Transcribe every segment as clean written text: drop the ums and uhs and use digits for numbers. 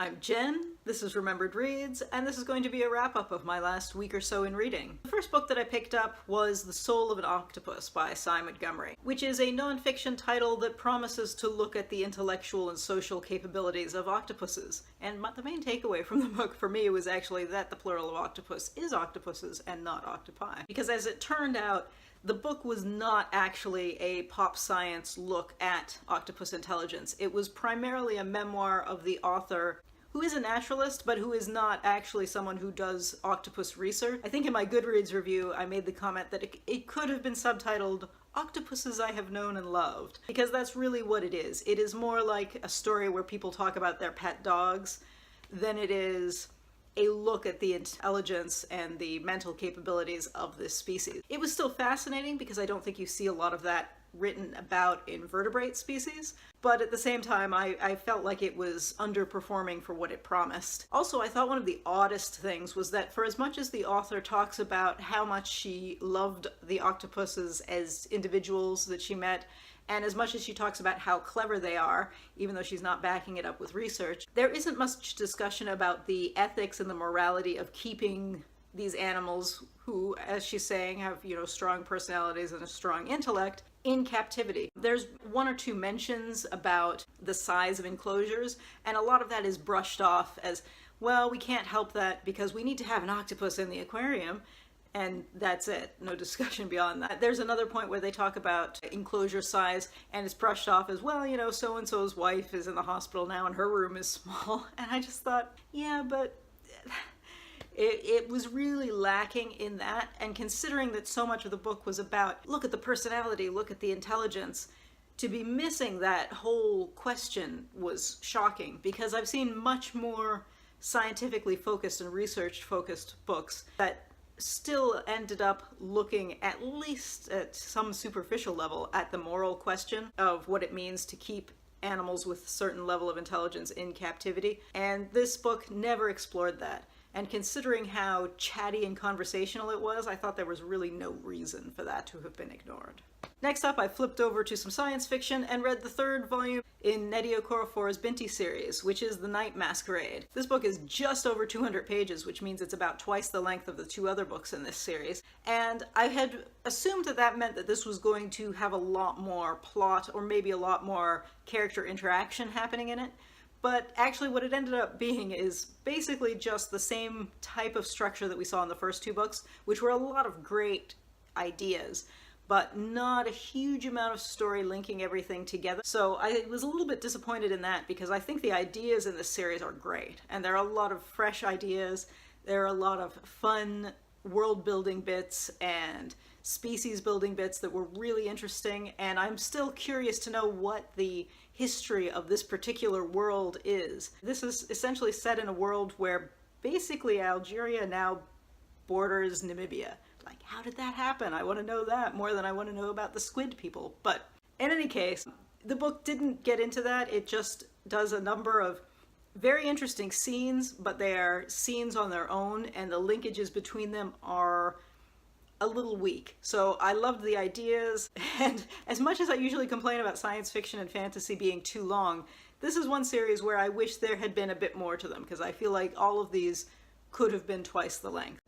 I'm Jen, this is Remembered Reads, and this is going to be a wrap-up of my last week or so in reading. The first book that I picked up was The Soul of an Octopus by Montgomery, which is a non-fiction title that promises to look at the intellectual and social capabilities of octopuses. And the main takeaway from the book for me was actually that the plural of octopus is octopuses and not octopi. Because as it turned out, the book was not actually a pop science look at octopus intelligence. It was primarily a memoir of the author, who is a naturalist, but who is not actually someone who does octopus research. I think in my Goodreads review, I made the comment that it could have been subtitled Octopuses I Have Known and Loved, because that's really what it is. It is more like a story where people talk about their pet dogs than it is a look at the intelligence and the mental capabilities of this species. It was still fascinating because I don't think you see a lot of that written about invertebrate species, but at the same time I felt like it was underperforming for what it promised. Also, I thought one of the oddest things was that for as much as the author talks about how much she loved the octopuses as individuals that she met, and as much as she talks about how clever they are, even though she's not backing it up with research, there isn't much discussion about the ethics and the morality of keeping these animals who, as she's saying, have, strong personalities and a strong intellect, in captivity. There's one or two mentions about the size of enclosures, and a lot of that is brushed off as, well, we can't help that because we need to have an octopus in the aquarium. And that's it. No discussion beyond that. There's another point where they talk about enclosure size and it's brushed off as, well, so-and-so's wife is in the hospital now and her room is small. And I just thought, yeah, but it was really lacking in that. And considering that so much of the book was about, look at the personality, look at the intelligence, to be missing that whole question was shocking, because I've seen much more scientifically focused and research focused books that still ended up looking, at least at some superficial level, at the moral question of what it means to keep animals with a certain level of intelligence in captivity. And this book never explored that. And considering how chatty and conversational it was, I thought there was really no reason for that to have been ignored. Next up, I flipped over to some science fiction and read the third volume in Nnedi Okorafor's Binti series, which is The Night Masquerade. This book is just over 200 pages, which means it's about twice the length of the two other books in this series. And I had assumed that that meant that this was going to have a lot more plot, or maybe a lot more character interaction happening in it. But actually what it ended up being is basically just the same type of structure that we saw in the first two books, which were a lot of great ideas, but not a huge amount of story linking everything together. So I was a little bit disappointed in that, because I think the ideas in this series are great, and there are a lot of fresh ideas, there are a lot of fun world building bits and species building bits that were really interesting, and I'm still curious to know what the history of this particular world is. This is essentially set in a world where basically Algeria now borders Namibia. Like, how did that happen? I want to know that more than I want to know about the squid people. But in any case, the book didn't get into that. It just does a number of very interesting scenes, but they are scenes on their own, and the linkages between them are a little weak. So I loved the ideas, and as much as I usually complain about science fiction and fantasy being too long, this is one series where I wish there had been a bit more to them, because I feel like all of these could have been twice the length.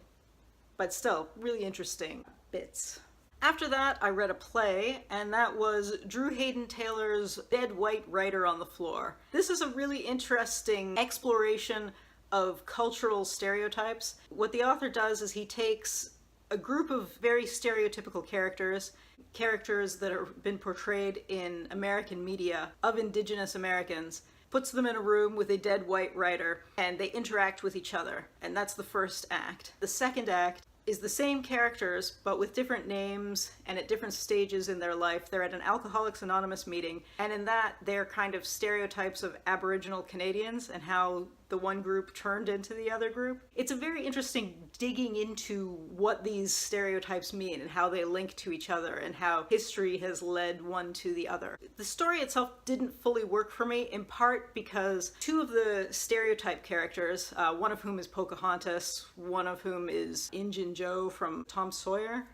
But still, really interesting bits. After that, I read a play, and that was Drew Hayden Taylor's Dead White Writer on the Floor. This is a really interesting exploration of cultural stereotypes. What the author does is he takes a group of very stereotypical characters that have been portrayed in American media of Indigenous Americans, puts them in a room with a dead white writer, and they interact with each other. And that's the first act. The second act is the same characters, but with different names and at different stages in their life. They're at an Alcoholics Anonymous meeting, and in that, they're kind of stereotypes of Aboriginal Canadians and how the one group turned into the other group. It's a very interesting digging into what these stereotypes mean and how they link to each other and how history has led one to the other. The story itself didn't fully work for me, in part because two of the stereotype characters, one of whom is Pocahontas, one of whom is Injun Joe from Tom Sawyer,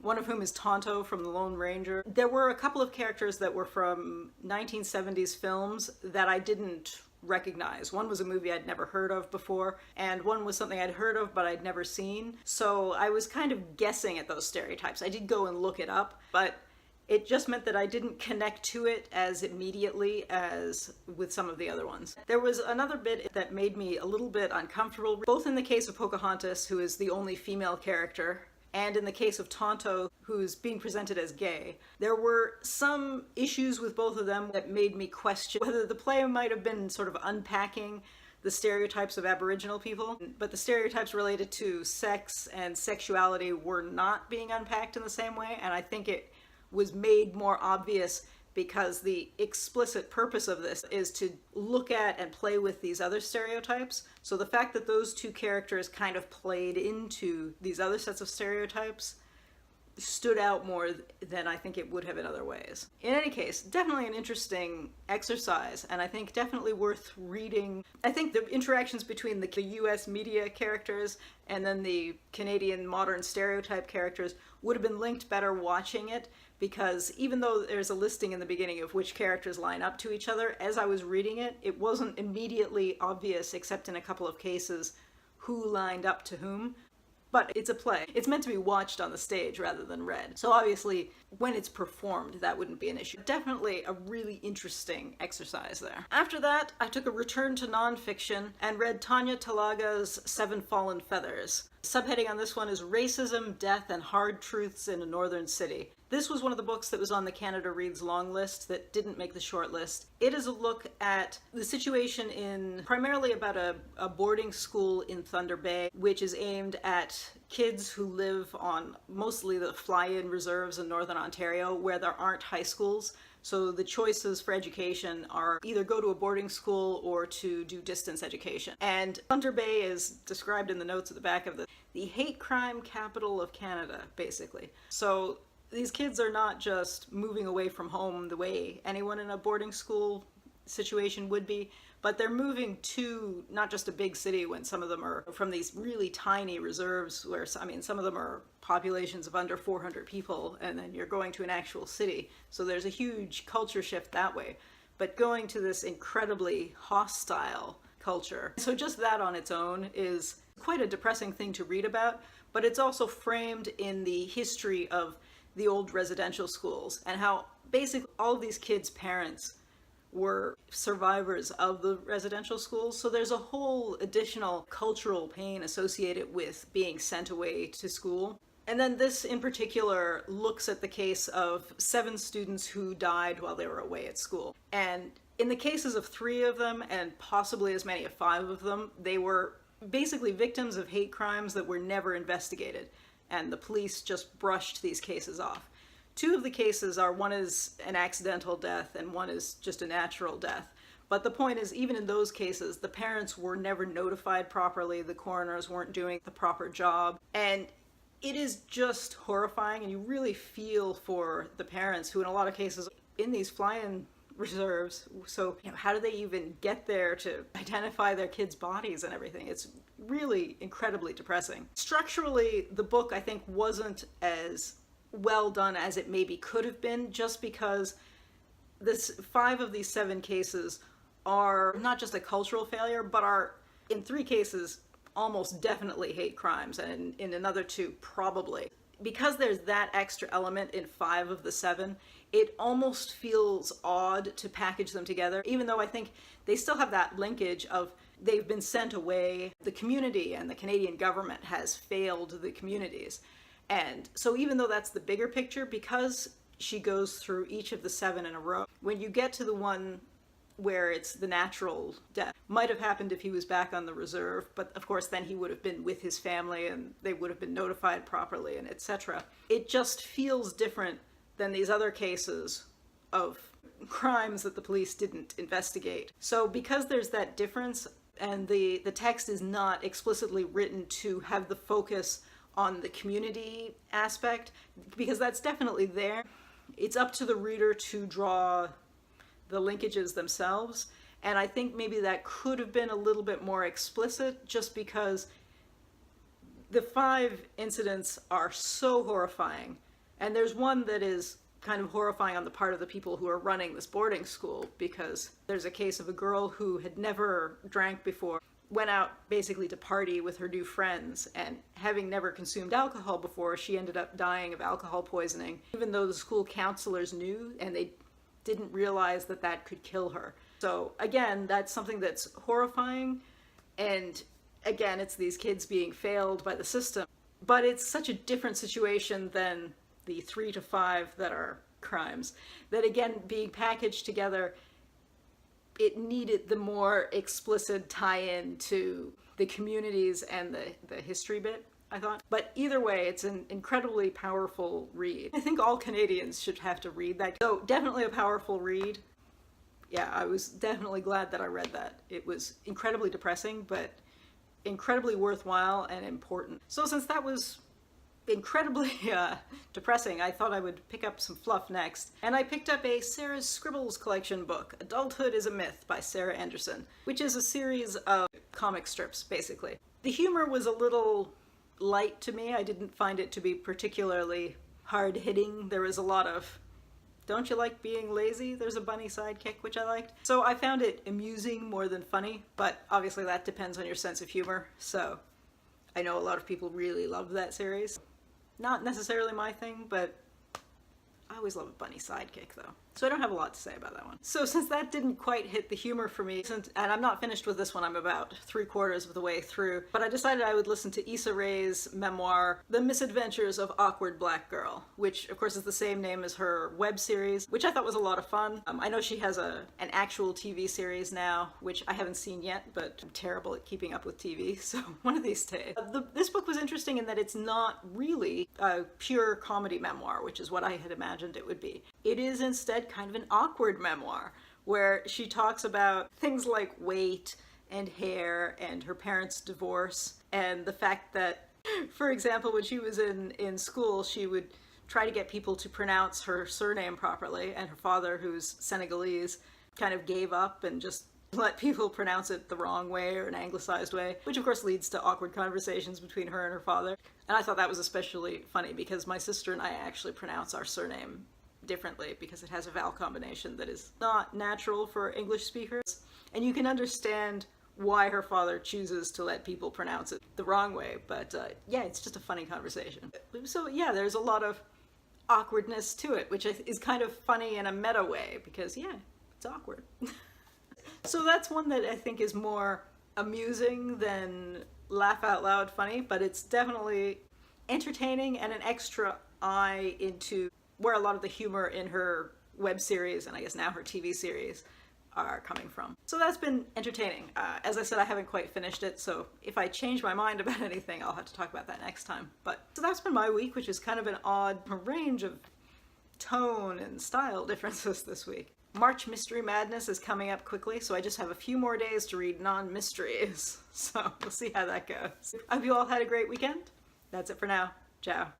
one of whom is Tonto from The Lone Ranger. There were a couple of characters that were from 1970s films that I didn't recognize. One was a movie I'd never heard of before, and one was something I'd heard of but I'd never seen. So I was kind of guessing at those stereotypes. I did go and look it up, but it just meant that I didn't connect to it as immediately as with some of the other ones. There was another bit that made me a little bit uncomfortable, both in the case of Pocahontas, who is the only female character, and in the case of Tonto, who's being presented as gay. There were some issues with both of them that made me question whether the play might have been sort of unpacking the stereotypes of Aboriginal people, but the stereotypes related to sex and sexuality were not being unpacked in the same way, and I think it was made more obvious because the explicit purpose of this is to look at and play with these other stereotypes. So the fact that those two characters kind of played into these other sets of stereotypes stood out more than I think it would have in other ways. In any case, definitely an interesting exercise, and I think definitely worth reading. I think the interactions between the US media characters and then the Canadian modern stereotype characters would have been linked better watching it, because even though there's a listing in the beginning of which characters line up to each other, as I was reading it, it wasn't immediately obvious, except in a couple of cases, who lined up to whom. But it's a play. It's meant to be watched on the stage rather than read. So obviously, when it's performed, that wouldn't be an issue. Definitely a really interesting exercise there. After that, I took a return to nonfiction and read Tanya Talaga's Seven Fallen Feathers. Subheading on this one is Racism, Death, and Hard Truths in a Northern City. This was one of the books that was on the Canada Reads long list that didn't make the short list. It is a look at the situation primarily about a boarding school in Thunder Bay, which is aimed at kids who live on mostly the fly-in reserves in Northern Ontario where there aren't high schools. So the choices for education are either go to a boarding school or to do distance education. And Thunder Bay is described in the notes at the back of the hate crime capital of Canada, basically. So these kids are not just moving away from home the way anyone in a boarding school situation would be, but they're moving to not just a big city when some of them are from these really tiny reserves where, I mean, some of them are populations of under 400 people, and then you're going to an actual city. So there's a huge culture shift that way. But going to this incredibly hostile culture. So just that on its own is quite a depressing thing to read about, but it's also framed in the history of the old residential schools and how basically all of these kids' parents were survivors of the residential schools. So there's a whole additional cultural pain associated with being sent away to school. And then this in particular looks at the case of 7 students who died while they were away at school. And in the cases of 3 of them, and possibly as many as 5 of them, they were basically victims of hate crimes that were never investigated. And the police just brushed these cases off. 2 of the cases one is an accidental death and one is just a natural death. But the point is, even in those cases, the parents were never notified properly, the coroners weren't doing the proper job, and it is just horrifying, and you really feel for the parents who in a lot of cases in these fly-in reserves, so how do they even get there to identify their kids' bodies and everything? It's really incredibly depressing. Structurally, the book I think wasn't as well done as it maybe could have been, just because 5 of these 7 cases are not just a cultural failure, but are in 3 cases almost definitely hate crimes, and in another 2 probably. Because there's that extra element in 5 of the 7, it almost feels odd to package them together, even though I think they still have that linkage of they've been sent away. The community and the Canadian government has failed the communities. And so even though that's the bigger picture, because she goes through each of the 7 in a row, when you get to the one where it's the natural death, might have happened if he was back on the reserve, but of course then he would have been with his family and they would have been notified properly and etc. It just feels different than these other cases of crimes that the police didn't investigate. So because there's that difference, and the text is not explicitly written to have the focus on the community aspect, because that's definitely there, it's up to the reader to draw the linkages themselves. And I think maybe that could have been a little bit more explicit, just because the 5 incidents are so horrifying. And there's one that is kind of horrifying on the part of the people who are running this boarding school, because there's a case of a girl who had never drank before, went out basically to party with her new friends, and having never consumed alcohol before, she ended up dying of alcohol poisoning, even though the school counselors knew, and they didn't realize that that could kill her. So again, that's something that's horrifying, and again, it's these kids being failed by the system. But it's such a different situation than the 3 to 5 that are crimes, that again, being packaged together, it needed the more explicit tie-in to the communities and the history bit, I thought. But either way, it's an incredibly powerful read. I think all Canadians should have to read that. So definitely a powerful read. Yeah, I was definitely glad that I read that. It was incredibly depressing, but incredibly worthwhile and important. So since that was incredibly depressing, I thought I would pick up some fluff next. And I picked up a Sarah's Scribbles collection book, Adulthood is a Myth by Sarah Andersen, which is a series of comic strips, basically. The humor was a little light to me. I didn't find it to be particularly hard-hitting. There was a lot of, don't you like being lazy? There's a bunny sidekick, which I liked. So I found it amusing more than funny, but obviously that depends on your sense of humor. So I know a lot of people really love that series. Not necessarily my thing, but I always love a bunny sidekick though. So I don't have a lot to say about that one. So since that didn't quite hit the humor for me, and I'm not finished with this one, I'm about 3/4 of the way through, but I decided I would listen to Issa Rae's memoir, The Misadventures of Awkward Black Girl, which of course is the same name as her web series, which I thought was a lot of fun. I know she has an actual TV series now, which I haven't seen yet, but I'm terrible at keeping up with TV, so one of these days. This book was interesting in that it's not really a pure comedy memoir, which is what I had imagined it would be. It is instead kind of an awkward memoir, where she talks about things like weight and hair and her parents' divorce, and the fact that, for example, when she was in school, she would try to get people to pronounce her surname properly, and her father, who's Senegalese, kind of gave up and just let people pronounce it the wrong way or an anglicized way, which of course leads to awkward conversations between her and her father. And I thought that was especially funny because my sister and I actually pronounce our surname differently because it has a vowel combination that is not natural for English speakers. And you can understand why her father chooses to let people pronounce it the wrong way, but yeah, it's just a funny conversation. So yeah, there's a lot of awkwardness to it, which is kind of funny in a meta way because yeah, it's awkward. So that's one that I think is more amusing than laugh out loud funny, but it's definitely entertaining and an extra eye into where a lot of the humor in her web series, and I guess now her TV series, are coming from. So that's been entertaining. As I said, I haven't quite finished it, so if I change my mind about anything, I'll have to talk about that next time. But so that's been my week, which is kind of an odd range of tone and style differences this week. March Mystery Madness is coming up quickly, so I just have a few more days to read non-mysteries. So we'll see how that goes. I hope you all had a great weekend. That's it for now. Ciao.